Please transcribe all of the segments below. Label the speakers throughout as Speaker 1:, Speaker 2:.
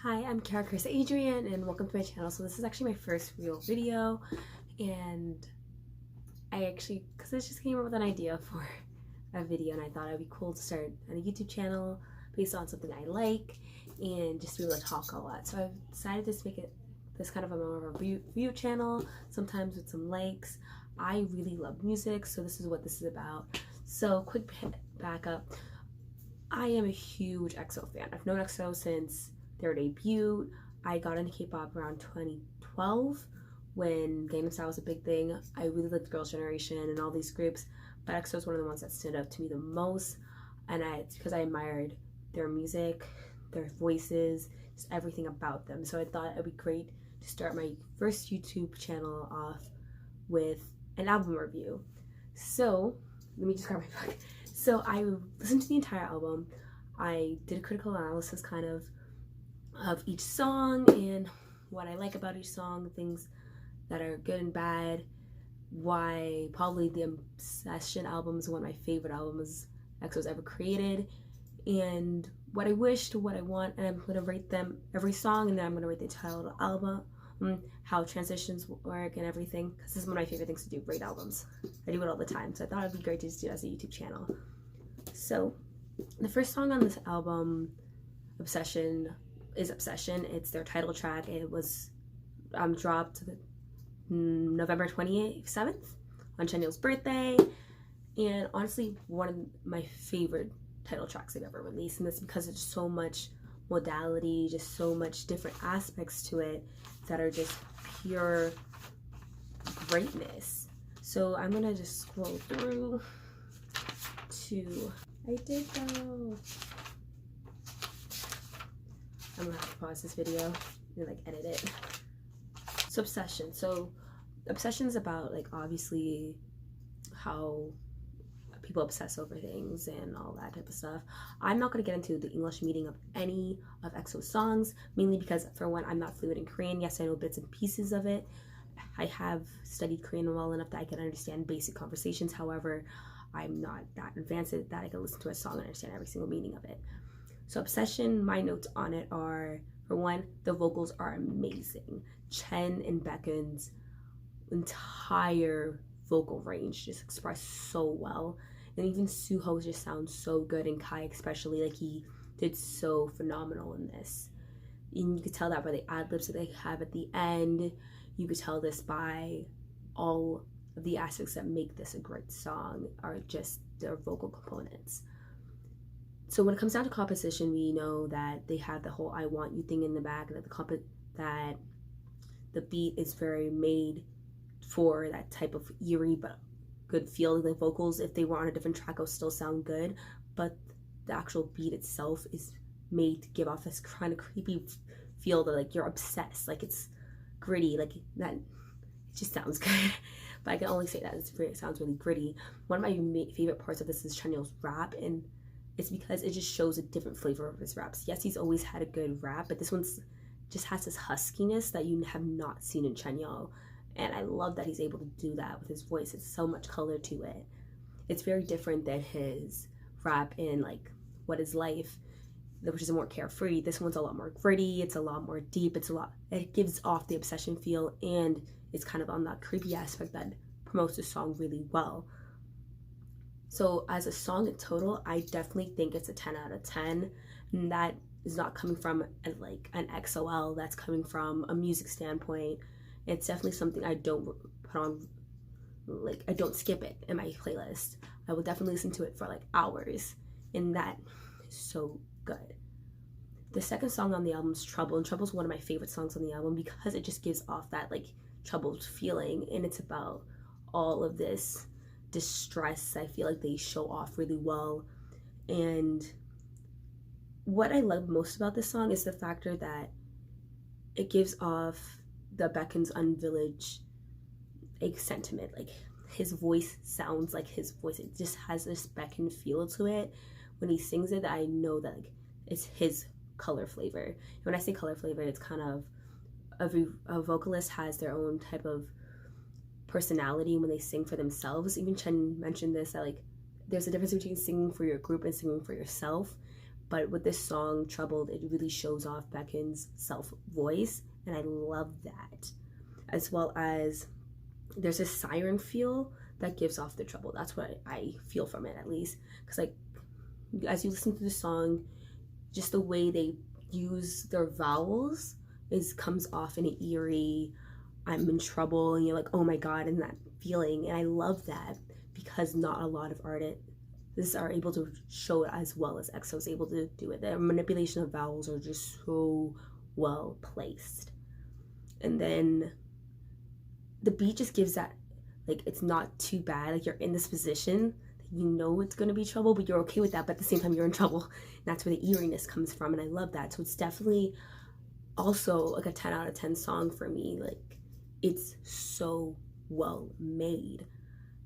Speaker 1: Hi, I'm Kieara Adrian and welcome to my channel. So this is actually my first real video, and because I just came up with an idea for a video and I thought it'd be cool to start a YouTube channel based on something I like and just be able to talk a lot. So I've decided to make it this kind of a more of a review channel, sometimes with some likes. I really love music, so this is what this is about. So quick backup. I am a huge EXO fan. I've known EXO since their debut. I got into K-pop around 2012 when Gangnam Style was a big thing. I really liked Girls' Generation and all these groups, but EXO is one of the ones that stood out to me the most, and it's because I admired their music, their voices, just everything about them. So I thought it'd be great to start my first YouTube channel off with an album review. So let me just grab my book. So I listened to the entire album. I did a critical analysis kind of each song and what I like about each song, things that are good and bad, why probably the Obsession album is one of my favorite albums EXO's ever created, and what I wish to what I want, and I'm going to rate them every song, and then I'm going to rate the entire album, how transitions work and everything, because this is one of my favorite things to do, rate albums. I do it all the time, so I thought it'd be great to just do it as a YouTube channel. So the first song on this album, Obsession, is Obsession. It's their title track. It was dropped November 27th on Chanyeol's birthday, and honestly one of my favorite title tracks they've ever released, and that's because it's so much modality, just so much different aspects to it that are just pure greatness. So I'm gonna just scroll through to I did go. I'm gonna have to pause this video and like edit it. So Obsession. So Obsession is about like obviously how people obsess over things and all that type of stuff. I'm not gonna get into the English meaning of any of EXO's songs, mainly because for one, I'm not fluent in Korean. Yes, I know bits and pieces of it. I have studied Korean well enough that I can understand basic conversations. However, I'm not that advanced that I can listen to a song and understand every single meaning of it. So Obsession, my notes on it are, for one, the vocals are amazing. Chen and Baekhyun's entire vocal range just expressed so well. And even Suho just sounds so good, and Kai especially, like he did so phenomenal in this. And you could tell that by the ad-libs that they have at the end. You could tell this by all of the aspects that make this a great song are just their vocal components. So when it comes down to composition, we know that they have the whole "I want you" thing in the back, that that the beat is very made for that type of eerie but good feel. The vocals, if they were on a different track, will still sound good, but the actual beat itself is made to give off this kind of creepy feel that like you're obsessed, like it's gritty, like that. It just sounds good. But I can only say that it sounds really gritty. One of my favorite parts of this is Chanyeol's rap, and it's because it just shows a different flavor of his raps. Yes, he's always had a good rap, but this one's just has this huskiness that you have not seen in Chanyeol. And I love that he's able to do that with his voice. It's so much color to it. It's very different than his rap in like What Is Life, which is more carefree. This one's a lot more gritty, it's a lot more deep, it gives off the Obsession feel, and it's kind of on that creepy aspect that promotes the song really well. So as a song in total, I definitely think it's a 10 out of 10. And that is not coming from like an XOL, that's coming from a music standpoint. It's definitely something I don't put on, like I don't skip it in my playlist. I will definitely listen to it for like hours, and that is so good. The second song on the album is Trouble, and Trouble is one of my favorite songs on the album because it just gives off that like troubled feeling, and it's about all of this distress. I feel like they show off really well. And what I love most about this song is the factor that it gives off the Baekhyun's unvillage like sentiment. Like his voice sounds like his voice. It just has this Baekhyun feel to it. When he sings it, I know that like it's his color flavor. And when I say color flavor, it's kind of a vocalist has their own type of personality when they sing for themselves. Even Chen mentioned this, that like there's a difference between singing for your group and singing for yourself. But with this song, Troubled, it really shows off Beckon's self-voice, and I love that. As well as there's a siren feel that gives off the trouble. That's what I feel from it, at least. Because, like, as you listen to the song, just the way they use their vowels comes off in an eerie, I'm in trouble, and you're like, oh my god, and that feeling. And I love that because not a lot of artists are able to show it as well as EXO is able to do it. Their manipulation of vowels are just so well placed. And then the beat just gives that, like, it's not too bad. Like, you're in this position, you know it's going to be trouble, but you're okay with that, but at the same time you're in trouble. And that's where the eeriness comes from, and I love that. So it's definitely also like a 10 out of 10 song for me. Like, it's so well made.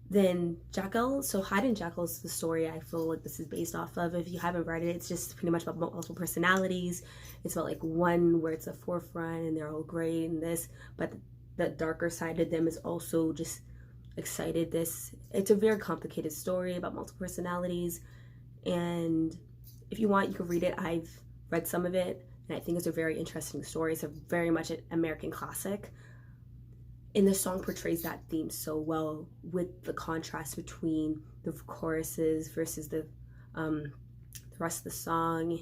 Speaker 1: Then Jackal, so Hyde and Jackal is the story I feel like this is based off of. If you haven't read it, it's just pretty much about multiple personalities. It's about like one where it's a forefront and they're all great and this, but the darker side of them is also just excited. It's a very complicated story about multiple personalities, and if you want, you can read it. I've read some of it, and I think it's a very interesting story. It's a very much an American classic, and the song portrays that theme so well with the contrast between the choruses versus the rest of the song,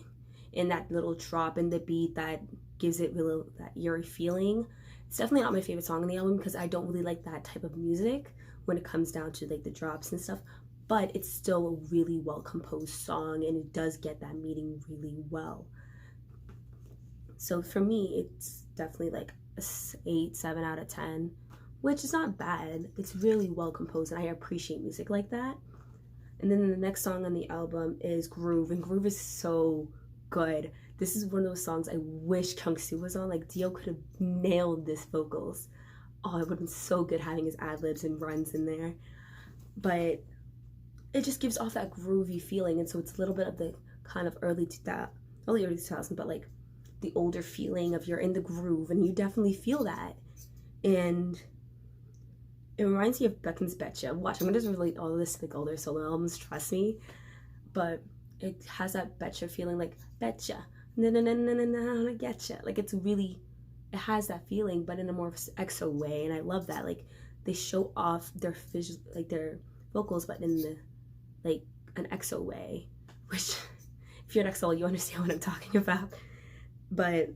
Speaker 1: and that little drop in the beat that gives it really that eerie feeling. It's definitely not my favorite song on the album because I don't really like that type of music when it comes down to like the drops and stuff, but it's still a really well composed song, and it does get that meaning really well. So for me, it's definitely like a 7 out of 10, which is not bad. It's really well composed, and I appreciate music like that. And then the next song on the album is Groove, and Groove is so good. This is one of those songs I wish Kyungsoo was on. Like, Dio could have nailed this vocals. Oh, it would have been so good having his ad-libs and runs in there. But it just gives off that groovy feeling, and so it's a little bit of the kind of early 2000s, but like the older feeling of you're in the groove, and you definitely feel that. And it reminds me of Beckon's Betcha. Watch, I'm gonna just relate all of this to like older solo albums, trust me. But it has that Betcha feeling, like Betcha, na na na na na na, I getcha. Like, it's really, it has that feeling, but in a more EXO way, and I love that. Like, they show off their their vocals, but in the like an EXO way, which if you're an EXO, you understand what I'm talking about. But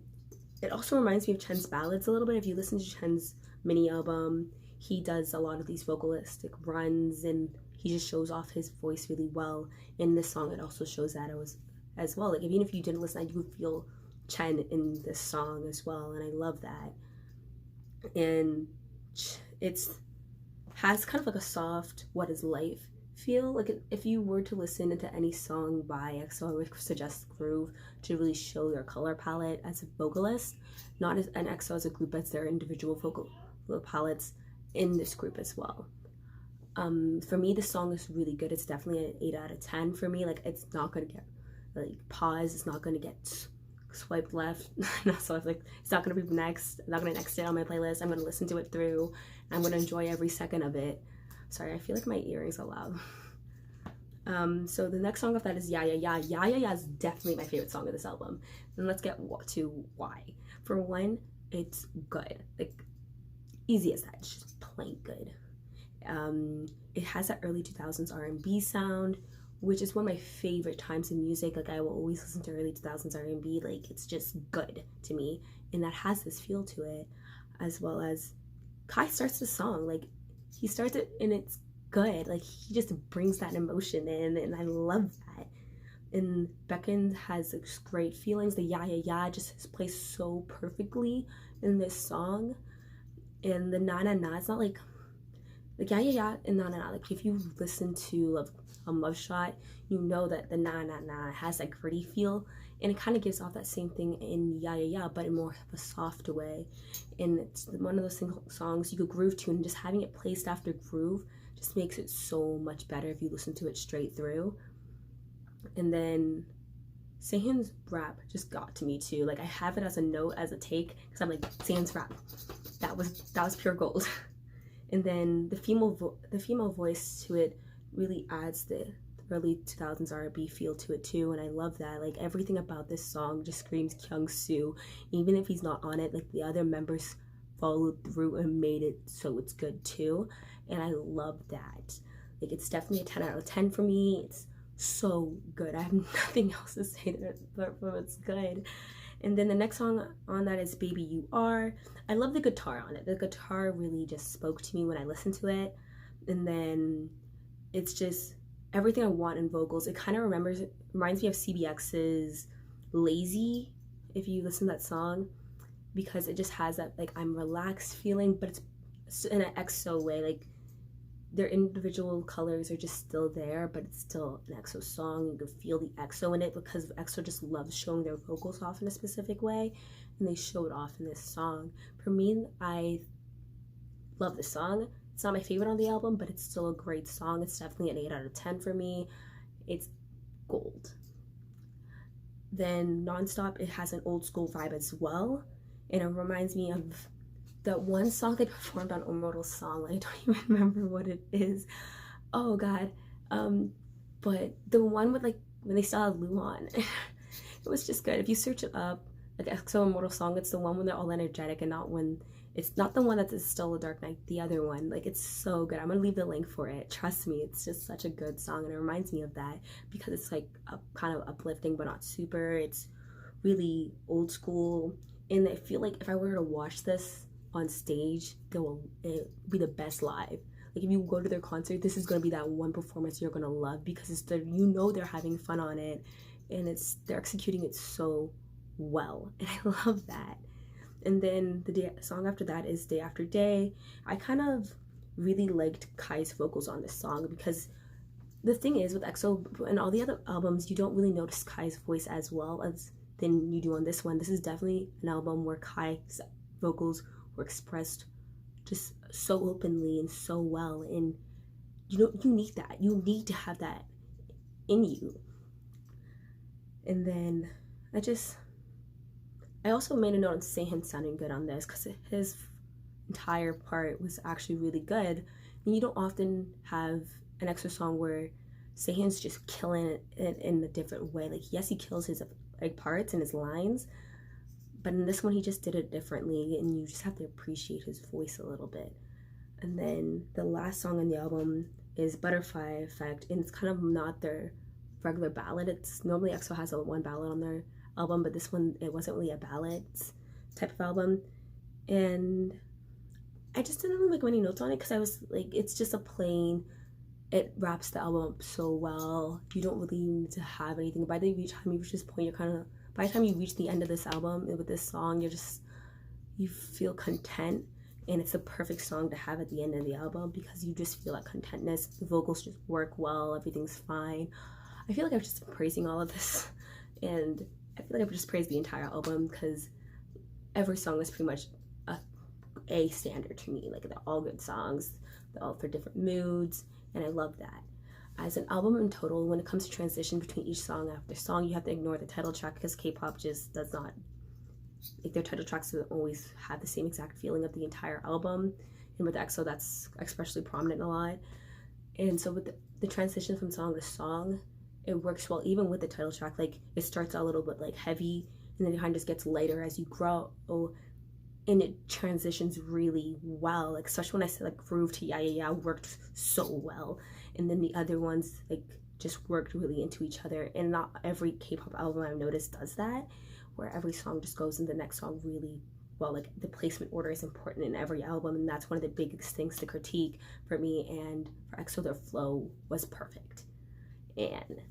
Speaker 1: it also reminds me of Chen's ballads a little bit. If you listen to Chen's mini album, he does a lot of these vocalistic runs, and he just shows off his voice really well. In this song, it also shows that as well. Like, even if you didn't listen, you would feel Chen in this song as well, and I love that. And has kind of like a soft "What Is Life" feel. Like, if you were to listen into any song by EXO, I would suggest Groove to really show their color palette as a vocalist, not as an EXO as a group, as their individual vocal palettes in this group as well. For me, the song is really good. It's definitely an 8 out of 10 for me. Like, it's not gonna get like pause. It's not gonna get swiped left. Not so like it's not gonna be next. I'm not gonna next it on my playlist. I'm gonna listen to it through. I'm gonna enjoy every second of it. Sorry, I feel like my earrings are loud. So the next song of that is Yeah Yeah Yeah. Yeah Yeah Yeah is definitely my favorite song of this album. And let's get to why. For one, it's good. Like, easy as that. It's just plain good. It has that early 2000s R&B sound, which is one of my favorite times in music. Like, I will always listen to early 2000s R&B. Like, it's just good to me, and that has this feel to it. As well as Kai starts the song, like, he starts it and it's good. Like, he just brings that emotion in, and I love that. And Beckon has like, great feelings. The Yeah Yeah Yeah just is placed so perfectly in this song. And the Na Na Na, it's not like Yeah Yeah Yeah and Na Na Na. Like, if you listen to Love Shot, you know that the Na Na Na has that gritty feel, and it kind of gives off that same thing in Yeah Yeah Yeah, but in more of a soft way. And it's one of those songs you could groove to, and just having it placed after Groove just makes it so much better if you listen to it straight through. And then Sehun's rap just got to me too. Like, I have it as a note, as a take, because I'm like, Sehun's rap, that was pure gold. And then the female voice to it really adds the early 2000s R&B feel to it too, and I love that. Like everything about this song just screams Kyung-soo. Even if he's not on it, like the other members followed through and made it so it's good too, and I love that. Like it's definitely a 10 out of 10 for me. It's so good. I have nothing else to say to it, but it's good. And then the next song on that is Baby You Are. I love the guitar on it. The guitar really just spoke to me when I listened to it. And then it's just everything I want in vocals. It kind of reminds me of CBX's Lazy, if you listen to that song, because it just has that like I'm relaxed feeling, but it's in an EXO way. Like their individual colors are just still there, but it's still an EXO song. You can feel the EXO in it because EXO just loves showing their vocals off in a specific way, and they show it off in this song. For me, I love this song. It's not my favorite on the album, but it's still a great song. It's definitely an 8 out of 10 for me. It's gold. Then Nonstop, it has an old school vibe as well, and it reminds me of that one song they performed on Immortal's song. I don't even remember what it is. Oh god. But the one with like when they still had Lou on. It was just good. If you search it up, like EXO Immortal song, it's the one when they're all energetic and not when it's not the one that's still a dark night, the other one. Like it's so good. I'm gonna leave the link for it. Trust me, it's just such a good song, and it reminds me of that because it's like kind of uplifting but not super. It's really old school, and I feel like if I were to watch this on stage, it would be the best live. Like if you go to their concert, this is gonna be that one performance you're gonna love because it's they're having fun on it, and they're executing it so well, and I love that. And then the song after that is Day After Day. I kind of really liked Kai's vocals on this song because the thing is with EXO and all the other albums, you don't really notice Kai's voice as well as than you do on this one. This is definitely an album where Kai's vocals were expressed just so openly and so well, and you need that. You need to have that in you. And then I also made a note on Sehun sounding good on this because his entire part was actually really good, and you don't often have an EXO song where Sehun's just killing it in a different way. Like yes, he kills his like parts and his lines, but in this one he just did it differently, and you just have to appreciate his voice a little bit. And then the last song on the album is Butterfly Effect, and it's kind of not their regular ballad. It's normally EXO has one ballad on their album, but this one, it wasn't really a ballad type of album, and I just didn't really like many notes on it because I was like, it's just a plain, it wraps the album up so well. You don't really need to have anything. By the time you reach this point, by the time you reach the end of this album with this song, you feel content, and it's the perfect song to have at the end of the album because you just feel that contentness. The vocals just work well, everything's fine. I feel like I've just been praising all of this, and I feel like I've just praised the entire album because every song is pretty much a standard to me. Like they're all good songs, they're all for different moods, and I love that. As an album in total, when it comes to transition between each song after song, you have to ignore the title track because K-pop just does not, like their title tracks don't always have the same exact feeling of the entire album, and with EXO that's especially prominent a lot. And so with the transition from song to song, it works well even with the title track. Like it starts out a little bit like heavy, and then it kind of just gets lighter as you grow, and it transitions really well. Like especially when I said like Groove to Yeah Yeah Yeah worked so well, and then the other ones like just worked really into each other. And not every K-pop album I've noticed does that, where every song just goes into the next song really well. Like the placement order is important in every album, and that's one of the biggest things to critique for me. And for EXO, their flow was perfect, and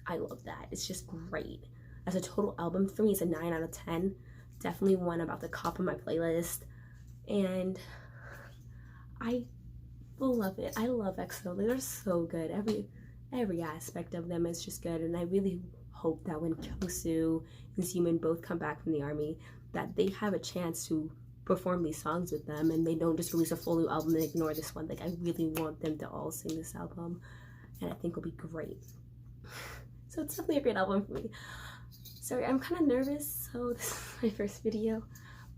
Speaker 1: I love that. It's just great. As a total album for me, it's a 9 out of 10. Definitely one about the top of my playlist, and I will love it. I love EXO. They're so good. Every aspect of them is just good, and I really hope that when Kyung-soo and Seaman both come back from the army, that they have a chance to perform these songs with them, and they don't just release a full new album and ignore this one. Like I really want them to all sing this album, and I think it'll be great. So it's definitely a great album for me. Sorry, I'm kind of nervous, so this is my first video,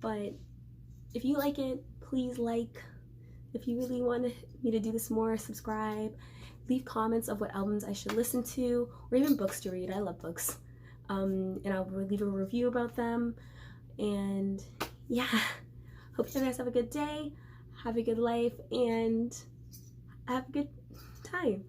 Speaker 1: but if you like it, please like. If you really want me to do this more, subscribe, leave comments of what albums I should listen to, or even books to read. I love books. And I'll leave a review about them. And yeah, hope you guys have a good day, have a good life, and have a good time.